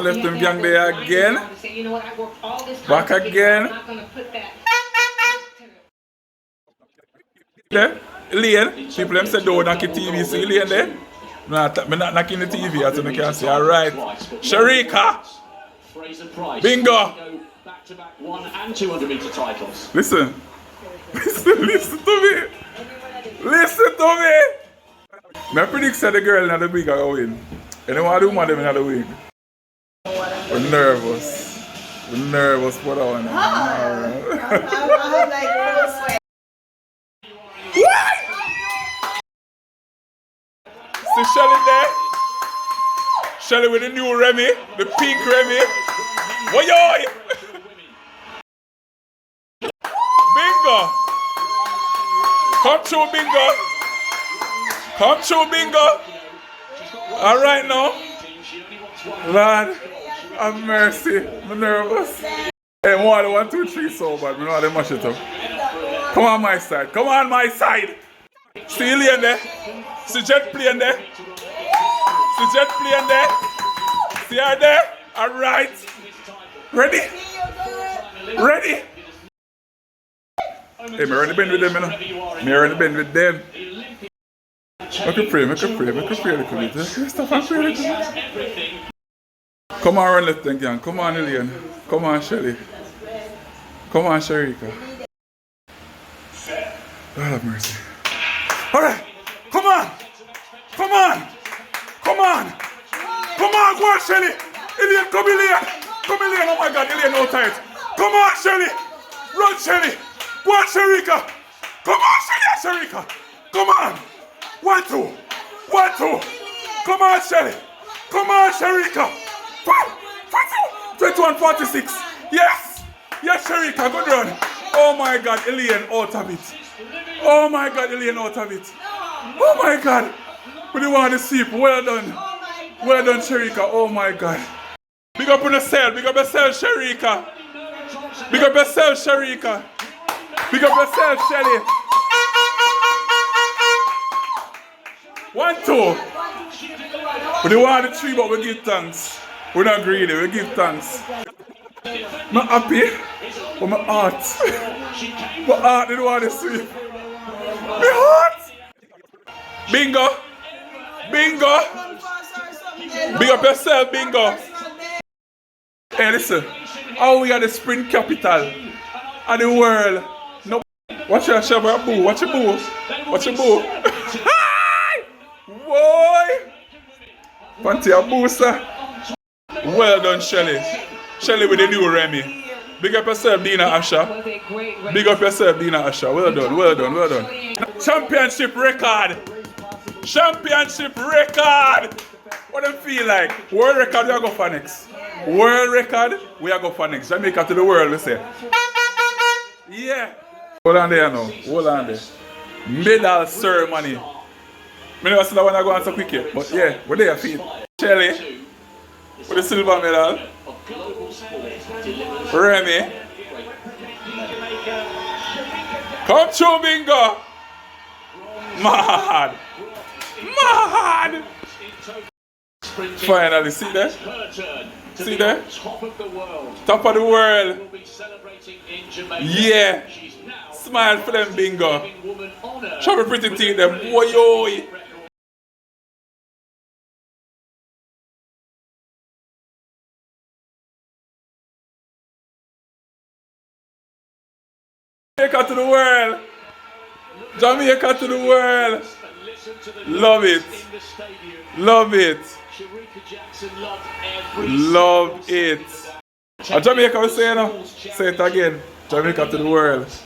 One left them gang there again. Back again. There, Lane. People them say don't knock the TV. See Lane there? I'm not knocking the TV as you can see. Alright. Shericka. Bingo. Back-to-back 1 and 200 meter titles. Listen. Listen to me. Listen to me. I predict that the girl in the wig are going to win. You know what I do want them in the wig? We're nervous. We're nervous for that one. See Shelly there? Shelly with the new Remy, the pink Remy. Woyoy! Bingo! Come through, bingo! Come through, bingo! Alright now. Lord, have mercy. I'm nervous. Hey, 1, 2, 3 so bad. I know how to mash it up. Come on my side. Come on my side. See Lane there? See Jet playing there? See Jet playing there? See her there? Alright. Ready? Ready? Hey, me already been with them, you know. Me already been with them. I can pray a little bit. Stop and pray a little bit. Come on, run left then, gang. Come on, Lillian. Come on, Shelly. Come on, Shericka. God have mercy. Alright. Come on. Come on. Come on. Come on, go on, Shelly. Lillian, come Lillian. Come Lillian. Oh my God, Lillian, no tight. Come on, Shelly. Run, Shelly. Go on, Shericka. Come on, Shelly, Shericka. Come on. 1, 2. 1, 2. Come on, Shelly. Come on, Shericka. 21, 46. Yes. Yes, Shericka. Good run. Oh my God, Lillian out of it. Oh my God, Lillian out of it. Oh my God. We don't want to sleep. Well done. Well done, Shericka. Oh my God. Big up on yourself. Big up yourself, Shericka. Big up yourself, Shericka. Big up yourself, Shelly. 1, 2. We don't want the 3, but we give thanks. We're not greedy, we give thanks. I'm not happy, but my heart. My heart didn't want to sleep. My heart! Bingo! Bingo! Big up yourself, bingo! Hey, listen. How we are the sprint capital of the world. No. Watch your shabba boo. Watch your boo. Watch your boo. Boy! Panty a booster. Well done, Shelly. Shelly with the new Remy. Big up yourself, Dina Asha. Big up yourself, Dina Asha. Well done, well done, well done. Championship record. Championship record. What do you feel like? World record, we are going for next. World record, we are going for next. Jamaica to the world, we say. Yeah. Hold on there now. Hold on there. Medal ceremony. I never see that one I go on so quick yet. But yeah, we're there, feet. Shelly. With the silver medal. Remy. Come through, bingo. Mad. Mad. Finally, see there? See there? Top of the world. Yeah. Smile for them, bingo. Show me pretty teeth them. Woyoy. Jamaica to the world. Jamaica to the world. Love it. Love it. Love it. Jamaica will say, you know, say it again. Jamaica to the world.